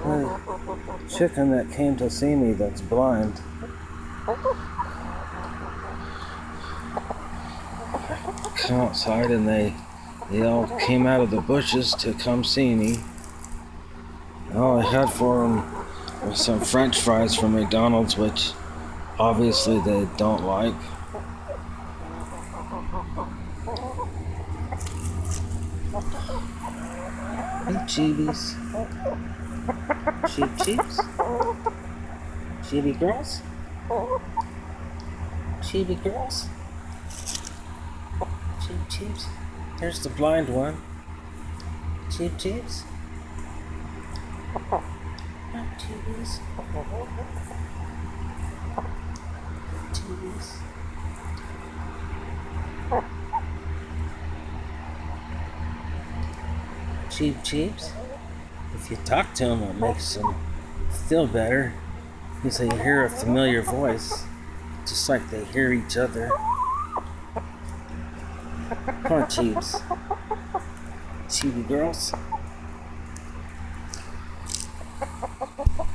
The chicken that came to see me that's blind. Come outside and they all came out of the bushes to come see me. All I had for them was some French fries from McDonald's, which obviously they don't like. Hey, Chibies. Cheeps? Chibi girls? Chibi girls? Cheeps? There's the blind one. Cheeps? Chibies? Chibies? Cheeps? If you talk to them, it makes them feel better. Because they hear a familiar voice, just like they hear each other. Come on, Cheeps. Chibi girls.